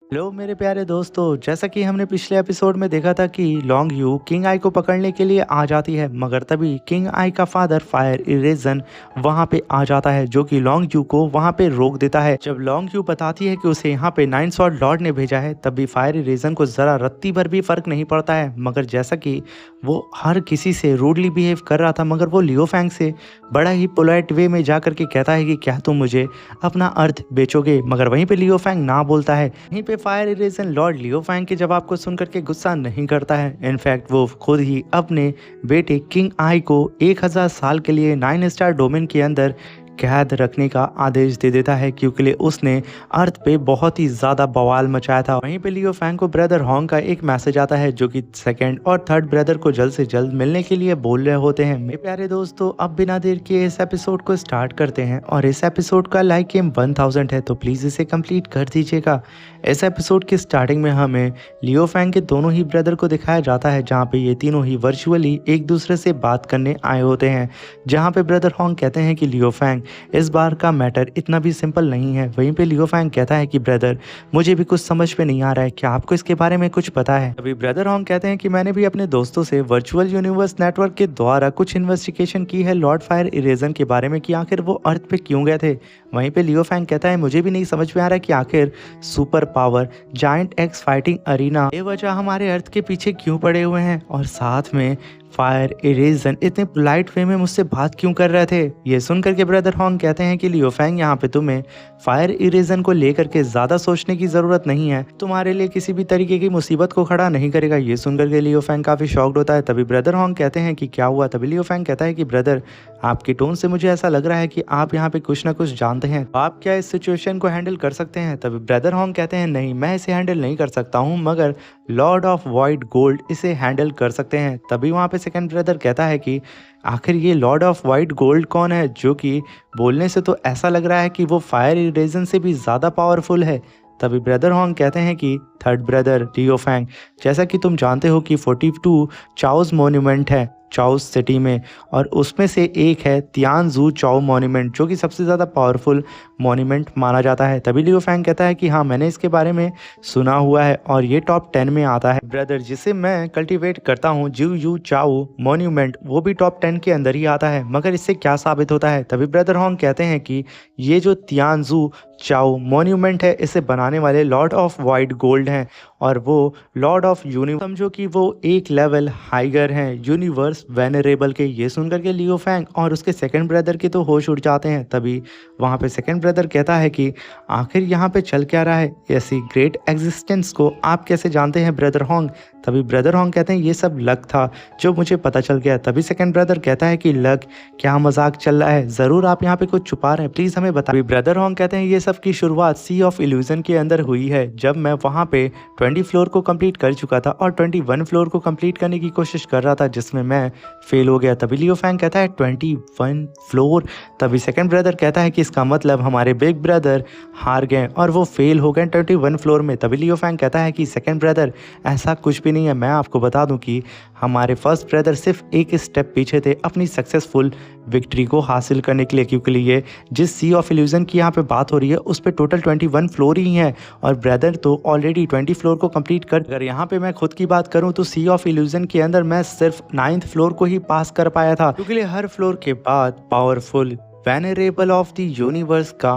Hello मेरे प्यारे दोस्तों, जैसा कि हमने पिछले एपिसोड में देखा था कि लॉन्ग यू किंग आई को पकड़ने के लिए आ जाती है, मगर तभी किंग आई का फादर फायर इरेजन वहां पे आ जाता है जो कि लॉन्ग यू को वहां पे रोक देता है। जब लॉन्ग यू बताती है कि उसे यहाँ पे नाइन सॉर्ड लॉर्ड ने भेजा है, तब भी फायर इरेजन को जरा रत्ती भर भी फर्क नहीं पड़ता है। मगर जैसा कि वो हर किसी से रूडली बिहेव कर रहा था, मगर वो लियो फैंग से बड़ा ही पोलाइट वे में जा करके कहता है कि क्या तुम मुझे अपना अर्थ बेचोगे, मगर वहीं पे लियो फैंग ना बोलता है। वहीं पे फायर इरेजन लॉर्ड लियो फैंग के जवाब को सुनकर के गुस्सा नहीं करता है। इनफैक्ट वो खुद ही अपने बेटे किंग आई को 1000 साल के लिए 9 स्टार डोमेन के अंदर कैद रखने का आदेश दे देता है, क्योंकि उसने अर्थ पे बहुत ही ज़्यादा बवाल मचाया था। वहीं पे लियो फैंग को ब्रदर हॉन्ग का एक मैसेज आता है जो कि सेकंड और थर्ड ब्रदर को जल्द से जल्द मिलने के लिए बोल रहे होते हैं। मेरे प्यारे दोस्तों, अब बिना देर किए इस एपिसोड को स्टार्ट करते हैं और इस एपिसोड का लाइक एम 1000 है, तो प्लीज़ इसे कंप्लीट कर दीजिएगा। इस एपिसोड की स्टार्टिंग में हमें लियो फैंग के दोनों ही ब्रदर को दिखाया जाता है, जहाँ पे ये तीनों ही वर्चुअली एक दूसरे से बात करने आए होते हैं। जहाँ पे ब्रदर हॉन्ग कहते हैं कि लियो फैंग, इस बार का मैटर इतना भी सिंपल नहीं है। वहीं पे लियो फैंग कहता है कि ब्रदर, मुझे भी कुछ समझ में नहीं आ रहा है, क्या आपको इसके बारे में कुछ पता है? अभी ब्रदर हॉन्ग कहते हैं कि मैंने भी अपने दोस्तों से वर्चुअल यूनिवर्स नेटवर्क के द्वारा कुछ इन्वेस्टिगेशन की है लॉर्ड फायर इरेजन के बारे में, कि आखिर वो अर्थ पे क्यों गए थे। वहीं पे लियो फैंग कहता है, मुझे भी नहीं समझ में आ रहा है कि आखिर super power giant X fighting arena बेवजह हमारे अर्थ के पीछे क्यों पड़े हुए हैं, और साथ में फायर इरेजन इतने पोलाइट वे में मुझसे बात क्यों कर रहे थे। ये सुनकर के ब्रदर हॉन्ग कहते हैं कि लियो फैंग, यहाँ पे तुम्हें फायर इरेजन को लेकर के ज़्यादा सोचने की ज़रूरत नहीं है, तुम्हारे लिए किसी भी तरीके की मुसीबत को खड़ा नहीं करेगा। ये सुनकर के लियो फैंग काफ़ी शॉक्ड होता है। तभी ब्रदर हॉन्ग कहते हैं कि क्या हुआ। तभी लियो फैंग कहता है कि ब्रदर, आपकी टोन से मुझे ऐसा लग रहा है कि आप यहाँ पे कुछ ना कुछ जानते हैं, आप क्या इस सिचुएशन को हैंडल कर सकते हैं। तभी ब्रदर हॉन्ग कहते हैं, नहीं, मैं इसे हैंडल नहीं कर सकता हूँ, मगर लॉर्ड ऑफ वाइट गोल्ड इसे हैंडल कर सकते हैं। तभी वहाँ पे सेकंड ब्रदर कहता है कि आखिर ये लॉर्ड ऑफ वाइट गोल्ड कौन है, जो कि बोलने से तो ऐसा लग रहा है कि वो फायर इरेजन से भी ज़्यादा पावरफुल है। तभी ब्रदर हॉन्ग कहते हैं कि थर्ड ब्रदर लियो फैंग, जैसा कि तुम जानते हो कि 42 चाओज मॉन्यूमेंट है चाओस सिटी में, और उसमें से एक है तियानजू चाओ मॉन्यूमेंट, जो कि सबसे ज़्यादा पावरफुल मॉन्यूमेंट माना जाता है। तभी लियो फैंग कहता है कि हाँ, मैंने इसके बारे में सुना हुआ है और ये टॉप 10 में आता है। ब्रदर, जिसे मैं कल्टीवेट करता हूँ, जिव यू चाओ मॉन्यूमेंट, वो भी टॉप 10 के अंदर ही आता है, मगर इससे क्या साबित होता है। तभी ब्रदर हॉन्ग कहते हैं कि ये जो तियानजू चाओ मॉन्यूमेंट है, इसे बनाने वाले लॉर्ड ऑफ वाइट गोल्ड हैं, और वो लॉर्ड ऑफ यूनिवर्स, समझो कि वो एक लेवल हाइगर हैं यूनिवर्स वेनरेबल के। ये सुनकर के लियो फैंग और उसके सेकंड ब्रदर के तो होश उड़ जाते हैं। तभी वहाँ पे सेकंड ब्रदर कहता है कि आखिर यहाँ पे चल क्या रहा है, ऐसी ग्रेट एग्जिस्टेंस को आप कैसे जानते हैं ब्रदर हॉन्ग। तभी ब्रदर हॉन्ग कहते हैं, ये सब लक था जो मुझे पता चल गया। तभी सेकंड ब्रदर कहता है कि लक, क्या मजाक चल रहा है, ज़रूर आप यहाँ पे कुछ छुपा रहे हैं, प्लीज़ हमें बताइए। ब्रदर हॉन्ग कहते हैं, ये सब की शुरुआत सी ऑफ इल्यूजन के अंदर हुई है, जब मैं वहाँ पे 20 फ्लोर को कंप्लीट कर चुका था और 21 फ्लोर को कंप्लीट करने की कोशिश कर रहा था, जिसमें मैं फेल हो गया। तभी लियो फैंग कहता है 21 फ्लोर। तभी सेकंड ब्रदर कहता है कि इसका मतलब हमारे बिग ब्रदर हार गए और वो फेल हो गए 21 फ्लोर में। तभी लियो फैंग कहता है कि सेकंड ब्रदर, ऐसा कुछ भी नहीं है, मैं आपको बता दूं कि हमारे फर्स्ट ब्रदर सिर्फ एक स्टेप पीछे थे अपनी सक्सेसफुल विक्ट्री को हासिल करने के लिए, क्योंकि ये जिस सी ऑफ इल्यूजन की यहाँ पे बात हो रही है उस पर टोटल 21 फ्लोर ही हैं, और ब्रदर तो ऑलरेडी 20 फ्लोर को कंप्लीट कर। अगर यहाँ पे मैं खुद की बात करूँ तो सी ऑफ इल्यूजन के अंदर मैं सिर्फ 9th फ्लोर को ही पास कर पाया था, क्योंकि हर फ्लोर के बाद powerful venerable of the universe का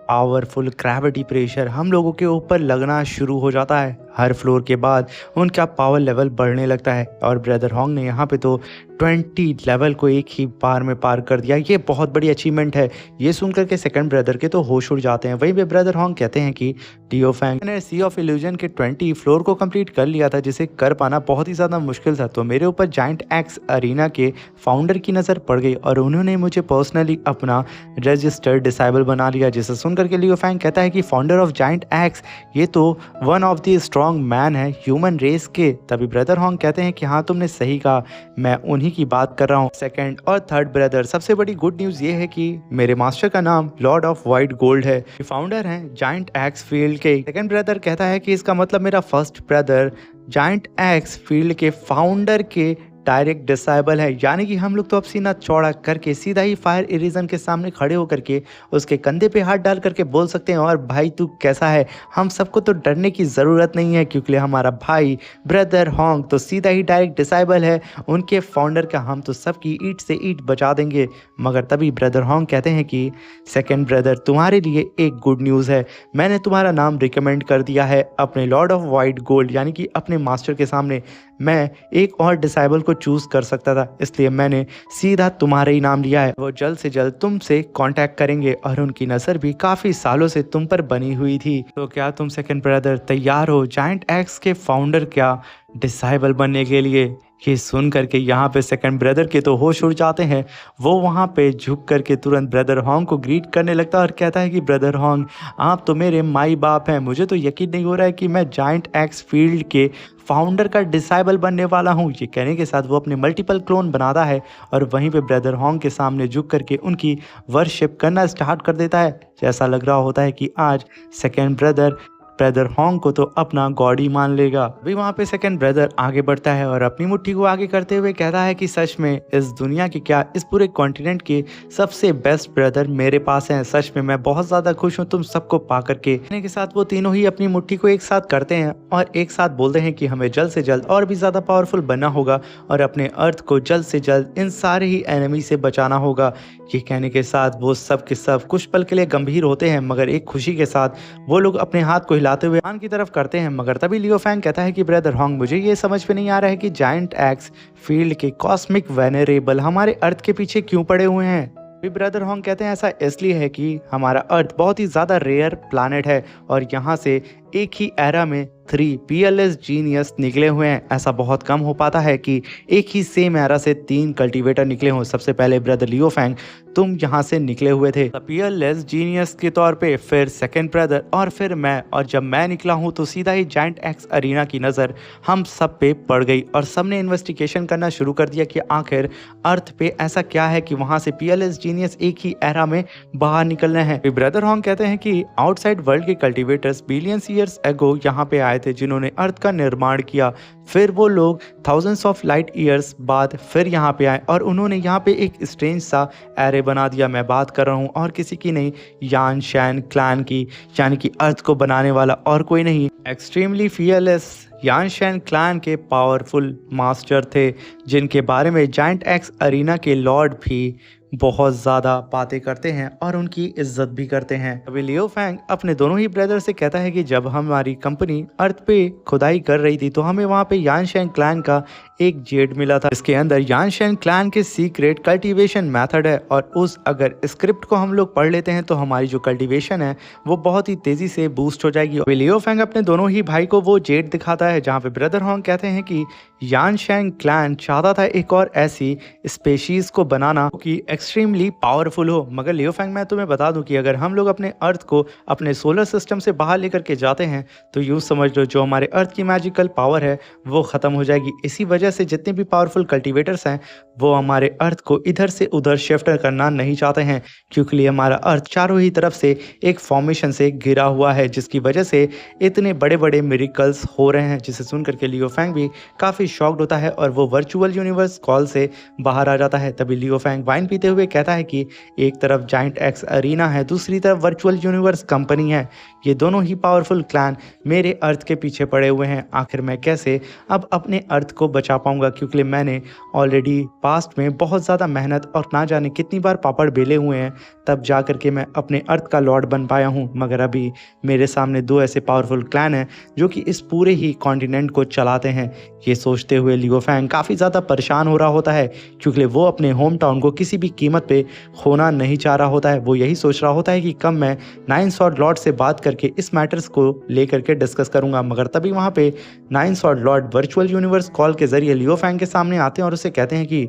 पावरफुल ग्रेविटी प्रेशर हम लोगों के ऊपर लगना शुरू हो जाता है। हर फ्लोर के बाद उनका पावर लेवल बढ़ने लगता है, और ब्रदर हॉन्ग ने यहाँ पे तो 20 लेवल को एक ही बार में पार कर दिया। ये बहुत बड़ी अचीवमेंट है। ये सुनकर के सेकंड ब्रदर के तो होश उड़ जाते हैं। वहीं पे ब्रदर हॉन्ग कहते हैं कि लियो फैंग ने सी ऑफ इल्यूजन के 20 फ्लोर को कंप्लीट कर लिया था, जिसे कर पाना बहुत ही ज़्यादा मुश्किल था। तो मेरे ऊपर जायंट एक्स अरीना के फाउंडर की नज़र पड़ गई और उन्होंने मुझे पर्सनली अपना रजिस्टर डिसेबल बना लिया। जिसे सुनकर के लियो फैंग कहता है कि फाउंडर ऑफ जायंट एक्स, ये तो one of the strong man है ह्यूमन रेस के। तभी ब्रदर हॉन्ग कहते हैं कि हाँ, तुमने सही कहा, मैं उन्हीं की बात कर रहा हूँ। सेकंड और थर्ड ब्रदर, सबसे बड़ी गुड न्यूज़ ये है कि मेरे मास्टर का नाम लॉर्ड ऑफ वाइट गोल्ड है, फाउंडर हैं जायंट एक्स फील्ड के। सेकंड ब्रदर कहता है कि इसका मतलब मेरा first brother giant x field के फाउंडर के डायरेक्ट डिसेबल है, यानी कि हम लोग तो अब सीना चौड़ा करके सीधा ही फायर इरेजन के सामने खड़े होकर के उसके कंधे पे हाथ डाल करके बोल सकते हैं, और भाई तू कैसा है, हम सबको तो डरने की ज़रूरत नहीं है क्योंकि हमारा भाई ब्रदर होंग तो सीधा ही डायरेक्ट डिसेबल है, उनके फाउंडर का हम तो सबकी ईंट से ईंट बचा देंगे। मगर तभी ब्रदर होंग कहते हैं कि सेकंड ब्रदर, तुम्हारे लिए एक गुड न्यूज़ है, मैंने तुम्हारा नाम रिकमेंड कर दिया है अपने लॉर्ड ऑफ वाइट गोल्ड यानी कि अपने मास्टर के सामने। मैं एक और डिसेबल को चूज़ कर सकता था, इसलिए मैंने सीधा तुम्हारा ही नाम लिया है। वो जल्द से जल्द तुमसे कांटेक्ट करेंगे और उनकी नज़र भी काफ़ी सालों से तुम पर बनी हुई थी। तो क्या तुम सेकंड ब्रदर तैयार हो जायंट एक्स के फाउंडर क्या डिसेबल बनने के लिए? ये सुन करके यहाँ पे सेकंड ब्रदर के तो होश उड़ जाते हैं। वो वहाँ पे झुक करके तुरंत ब्रदर होंग को ग्रीट करने लगता है और कहता है कि ब्रदर होंग, आप तो मेरे माई बाप हैं, मुझे तो यकीन नहीं हो रहा है कि मैं जायंट एक्स फील्ड के फाउंडर का डिसेबल बनने वाला हूँ। ये कहने के साथ वो अपने मल्टीपल क्लोन बनाता है और वहीं पे ब्रदर होंग के सामने झुक करके उनकी वर्शिप करना स्टार्ट कर देता है। जैसा लग रहा होता है कि आज सेकंड ब्रदर होंग को तो अपना गॉड ही मान लेगा। अभी वहाँ पे सेकंड ब्रदर आगे बढ़ता है और अपनी मुट्ठी को आगे करते हुए कहता है कि सच में इस दुनिया के क्या इस पूरे कॉन्टिनेंट के सबसे बेस्ट ब्रदर मेरे पास हैं। सच में मैं बहुत ज़्यादा खुश हूँ तुम सबको पा करके। कहने के साथ वो तीनों ही अपनी मुट्ठी को एक साथ करते हैं और एक साथ बोलते हैं कि हमें जल्द से जल्द और भी ज़्यादा पावरफुल बनना होगा और अपने अर्थ को जल्द से जल्द इन सारे ही एनिमी से बचाना होगा। ये कहने के साथ वो सब के सब कुछ पल के लिए गंभीर होते हैं, मगर एक खुशी के साथ वो लोग अपने हाथ को हिलाते हुए आन की तरफ करते हैं। मगर तभी लियो फैंग कहता है कि ब्रदर होंग, मुझे ये समझ में नहीं आ रहा है कि जायंट एक्स फील्ड के कॉस्मिक वेनरेबल हमारे अर्थ के पीछे क्यों पड़े हुए हैं। भी ब्रदर होंग कहते हैं ऐसा इसलिए है कि हमारा अर्थ बहुत ही ज़्यादा रेयर प्लैनेट है और यहाँ से एक ही एरा में 3 पीएलएस जीनियस निकले हुए हैं। ऐसा बहुत कम हो पाता है कि एक ही सेम एरा से 3 कल्टीवेटर निकले हों। सबसे पहले ब्रदर लियो फैंग तुम यहाँ से निकले हुए थे पीएलएस जीनियस के तौर पे, फिर सेकंड ब्रदर और फिर मैं, और जब मैं निकला हूँ तो सीधा ही जायंट एक्स अरीना की नज़र हम सब पे पड़ गई और सबने इन्वेस्टिगेशन करना शुरू कर दिया कि आखिर अर्थ पे ऐसा क्या है कि वहाँ से पीएलएस जीनियस एक ही एरा में बाहर निकल रहे हैं। ब्रदर होंग कहते हैं कि आउटसाइड वर्ल्ड के कल्टीवेटर्स बिलियंस ईयर्स एगो यहाँ पे आए थे जिन्होंने अर्थ का निर्माण किया। फिर वो लोग थाउजेंड्स ऑफ लाइट ईयर्स बाद फिर यहाँ पे आए और उन्होंने यहाँ पे एक स्ट्रेंज सा एरे बना दिया। मैं बात कर रहा हूँ और किसी की नहीं, यान शैन क्लैन की, यानी कि अर्थ को बनाने वाला और कोई नहीं, एक्सट्रीमली फियरलेस यान शैन क्लैन के पावरफुल मास्टर थे जिनके बारे में जायंट एक्स अरीना के लॉर्ड भी बहुत ज़्यादा बातें करते हैं और उनकी इज्जत भी करते हैं। अभी लियो फैंग अपने दोनों ही ब्रदर से कहता है कि जब हमारी कंपनी अर्थ पे खुदाई कर रही थी तो हमें वहाँ पे यान शैन क्लैन का एक जेड मिला था। इसके अंदर यान शैन क्लैन के सीक्रेट कल्टीवेशन मेथड है और उस अगर स्क्रिप्ट को हम लोग पढ़ लेते हैं तो हमारी जो कल्टीवेशन है वो बहुत ही तेजी से बूस्ट हो जाएगी। अभी लियो फैंग अपने दोनों ही भाई को वो जेड दिखाता है जहाँ पे ब्रदर होंग कहते हैं कि यान शैन क्लैन चाहता था एक और ऐसी स्पेशीज को बनाना कि एक्सट्रीमली पावरफुल हो। मगर लियो फैंग मैं तुम्हें बता दूं कि अगर हम लोग अपने अर्थ को अपने सोलर सिस्टम से बाहर लेकर के जाते हैं तो यूँ समझ लो जो हमारे अर्थ की मैजिकल पावर है वो ख़त्म हो जाएगी। इसी वजह से जितने भी पावरफुल कल्टीवेटर्स हैं वो हमारे अर्थ को इधर से उधर शिफ्ट करना नहीं चाहते हैं क्योंकि हमारा अर्थ चारों ही तरफ से एक फॉर्मेशन से घिरा हुआ है जिसकी वजह से इतने बड़े बड़े मिरेकल्स हो रहे हैं। जिसे सुन करके लियो फैंग भी काफ़ी शॉक्ड होता है और वो वर्चुअल यूनिवर्स कॉल से बाहर आ जाता है। तभी लियो फैंग वाइन पीते हुए कहता है कि एक तरफ जायंट एक्स अरीना है, दूसरी तरफ वर्चुअल यूनिवर्स कंपनी है, ये दोनों ही पावरफुल क्लैन मेरे अर्थ के पीछे पड़े हुए हैं। आखिर मैं कैसे अब अपने अर्थ को बचा पाऊंगा क्योंकि मैंने ऑलरेडी पास्ट में बहुत ज़्यादा मेहनत और ना जाने कितनी बार पापड़ बेले हुए हैं तब जा कर के मैं अपने अर्थ का लॉर्ड बन पाया हूँ। मगर अभी मेरे सामने 2 ऐसे पावरफुल क्लैन हैं जो कि इस पूरे ही कॉन्टिनेंट को चलाते हैं। ये सोचते हुए लियो फैंग काफ़ी ज़्यादा परेशान हो रहा होता है क्योंकि वो अपने होम टाउन को किसी भी कीमत पे खोना नहीं चाह रहा होता है। वो यही सोच रहा होता है कि कब मैं 9 स्वॉर्ड लॉर्ड से बात करके इस मैटर्स को लेकर के डिस्कस करूंगा। मगर तभी वहाँ पे 9 sword Lord virtual universe call के जरिए लियो फैंग के सामने आते हैं और उसे कहते हैं कि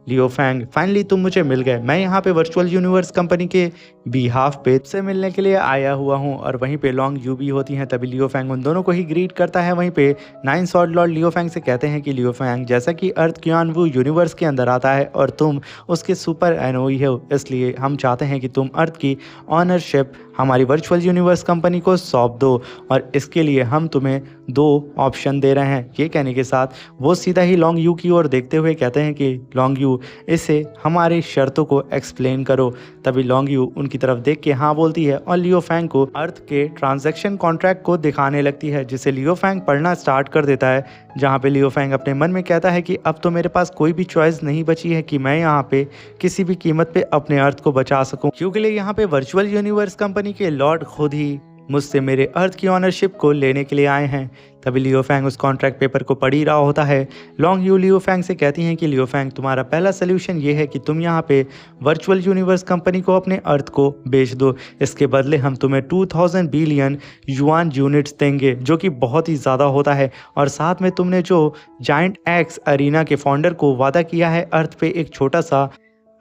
लियो फैंग, फाइनली तुम मुझे मिल गए। मैं यहाँ पे वर्चुअल यूनिवर्स कंपनी के बिहाफ पे से मिलने के लिए आया हुआ हूँ। और वहीं पे लॉन्ग यू भी होती हैं। तभी लियो फैंग उन दोनों को ही ग्रीट करता है। वहीं पे नाइन सॉर्ड लॉर्ड लियो फैंग से कहते हैं कि लियो फैंग, जैसा कि अर्थ क्यान वू यूनिवर्स के अंदर आता है और तुम उसके सुपर एनओई हो, इसलिए हम चाहते हैं कि तुम अर्थ की ऑनरशिप हमारी वर्चुअल यूनिवर्स कंपनी को सौंप दो और इसके लिए हम तुम्हें 2 ऑप्शन दे रहे हैं। ये कहने के साथ वो सीधा ही लॉन्ग यू की ओर देखते हुए कहते हैं कि लॉन्ग यू, इसे हमारी शर्तों को एक्सप्लेन करो। तभी लॉन्ग यू उनकी तरफ देख के हाँ बोलती है और लियो फैंग को अर्थ के ट्रांजैक्शन कॉन्ट्रैक्ट को दिखाने लगती है, जिसे लियो फैंग पढ़ना स्टार्ट कर देता है। जहाँ पे लियो फैंग अपने मन में कहता है कि अब तो मेरे पास कोई भी चॉइस नहीं बची है कि मैं यहाँ पे किसी भी कीमत पे अपने अर्थ को बचा सकूं, क्योंकि यहाँ पे वर्चुअल यूनिवर्स कंपनी के लॉर्ड खुद ही मुझसे मेरे अर्थ की ऑनरशिप को लेने के लिए आए हैं। तभी लियो फैंग उस कॉन्ट्रैक्ट पेपर को पढ़ ही रहा होता है। लॉन्ग यू लियो फैंग से कहती हैं कि लियो फैंग, तुम्हारा पहला सोल्यूशन ये है कि तुम यहाँ पे वर्चुअल यूनिवर्स कंपनी को अपने अर्थ को बेच दो। इसके बदले हम तुम्हें 2000 बिलियन युआन यूनिट्स देंगे, जो कि बहुत ही ज़्यादा होता है। और साथ में तुमने जो जायंट एक्स अरीना के फाउंडर को वादा किया है अर्थ पे एक छोटा सा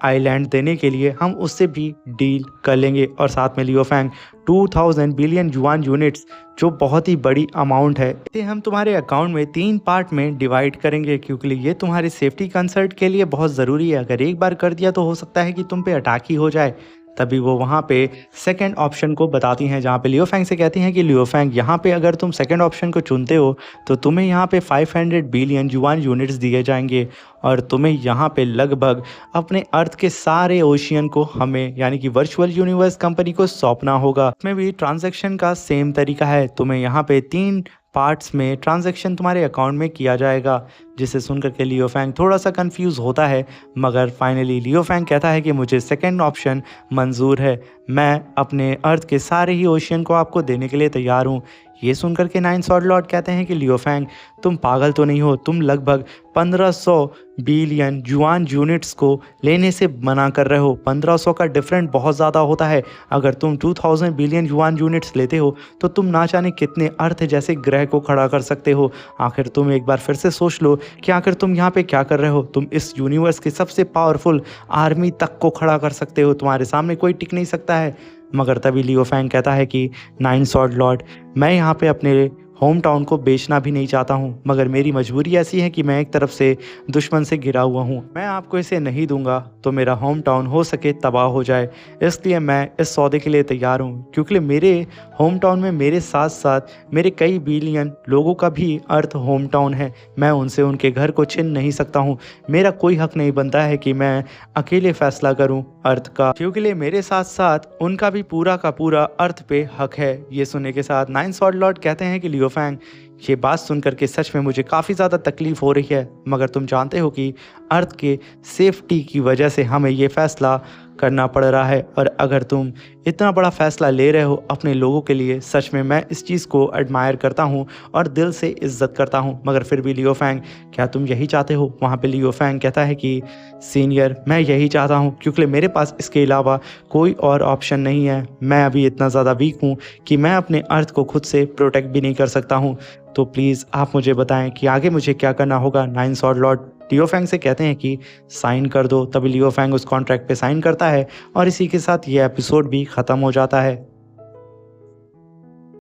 आइलैंड देने के लिए, हम उससे भी डील कर लेंगे। और साथ में लियो फैंग 2000 बिलियन युआन यूनिट्स, जो बहुत ही बड़ी अमाउंट है, इसे हम तुम्हारे अकाउंट में 3 पार्ट में डिवाइड करेंगे, क्योंकि ये तुम्हारे सेफ्टी कंसर्ट के लिए बहुत ज़रूरी है। अगर एक बार कर दिया तो हो सकता है कि तुम पे अटैक ही हो जाए। तभी वो वहाँ पे सेकंड ऑप्शन को बताती हैं, जहाँ पे लियो फैंग से कहती हैं कि लियो फैंग, यहाँ पे अगर तुम सेकंड ऑप्शन को चुनते हो तो तुम्हें यहाँ पे 500 बिलियन युआन यूनिट्स दिए जाएंगे और तुम्हें यहाँ पे लगभग अपने अर्थ के सारे ओशियन को हमें यानी कि वर्चुअल यूनिवर्स कंपनी को सौंपना होगा। इसमें भी ट्रांजैक्शन का सेम तरीका है। तुम्हें यहाँ पे 3 पार्ट्स में ट्रांजैक्शन तुम्हारे अकाउंट में किया जाएगा, जिसे सुनकर के लियो फैंग थोड़ा सा कंफ्यूज होता है। मगर फाइनली लियो फैंग कहता है कि मुझे सेकंड ऑप्शन मंजूर है, मैं अपने अर्थ के सारे ही ओशियन को आपको देने के लिए तैयार हूँ। ये सुनकर के नाइन सॉर्ड लॉर्ड कहते हैं कि लियो फैंग, तुम पागल तो नहीं हो? तुम लगभग 1500 बिलियन युआन यूनिट्स को लेने से मना कर रहे हो। 1500 का डिफरेंट बहुत ज़्यादा होता है। अगर तुम 2000 बिलियन युआन यूनिट्स लेते हो तो तुम ना जाने कितने अर्थ जैसे ग्रह को खड़ा कर सकते हो। आखिर तुम एक बार फिर से सोच लो कि आखिर तुम यहाँ पे क्या कर रहे हो। तुम इस यूनिवर्स के सबसे पावरफुल आर्मी तक को खड़ा कर सकते हो, तुम्हारे सामने कोई टिक नहीं सकता है। मगर तभी लियो फैंग कहता है कि नाइन सॉर्ड लॉर्ड, मैं यहाँ पे अपने होम टाउन को बेचना भी नहीं चाहता हूँ, मगर मेरी मजबूरी ऐसी है कि मैं एक तरफ से दुश्मन से घिरा हुआ हूँ। मैं आपको इसे नहीं दूंगा तो मेरा होम टाउन हो सके तबाह हो जाए, इसलिए मैं इस सौदे के लिए तैयार हूँ। क्योंकि मेरे होम टाउन में मेरे साथ साथ मेरे कई बिलियन लोगों का भी अर्थ होम टाउन है। मैं उनसे उनके घर को छीन नहीं सकता हूँ। मेरा कोई हक नहीं बनता है कि मैं अकेले फैसला करूँ अर्थ का, क्योंकि मेरे साथ साथ उनका भी पूरा का पूरा अर्थ पे हक है। ये सुनने के साथ नाइन सॉर्ड लॉर्ड कहते हैं कि लियो फैंग, ये बात सुनकर के सच में मुझे काफ़ी ज़्यादा तकलीफ़ हो रही है, मगर तुम जानते हो कि अर्थ के सेफ्टी की वजह से हमें ये फ़ैसला करना पड़ रहा है। और अगर तुम इतना बड़ा फ़ैसला ले रहे हो अपने लोगों के लिए, सच में मैं इस चीज़ को एडमायर करता हूँ और दिल से इज्जत करता हूँ। मगर फिर भी लियो फैंग, क्या तुम यही चाहते हो? वहाँ पे लियो फैंग कहता है कि सीनियर, मैं यही चाहता हूँ, क्योंकि मेरे पास इसके अलावा कोई और ऑप्शन नहीं है। मैं अभी इतना ज़्यादा वीक हूँ कि मैं अपने अर्थ को खुद से प्रोटेक्ट भी नहीं कर सकता हूँ। तो प्लीज़ आप मुझे बताएं कि आगे मुझे क्या करना होगा। नाइन सॉर्ड लॉर्ड लियो फैंग से कहते हैं कि साइन कर दो। तभी लियो फैंग उस कॉन्ट्रैक्ट पे साइन करता है और इसी के साथ ये एपिसोड भी ख़त्म हो जाता है।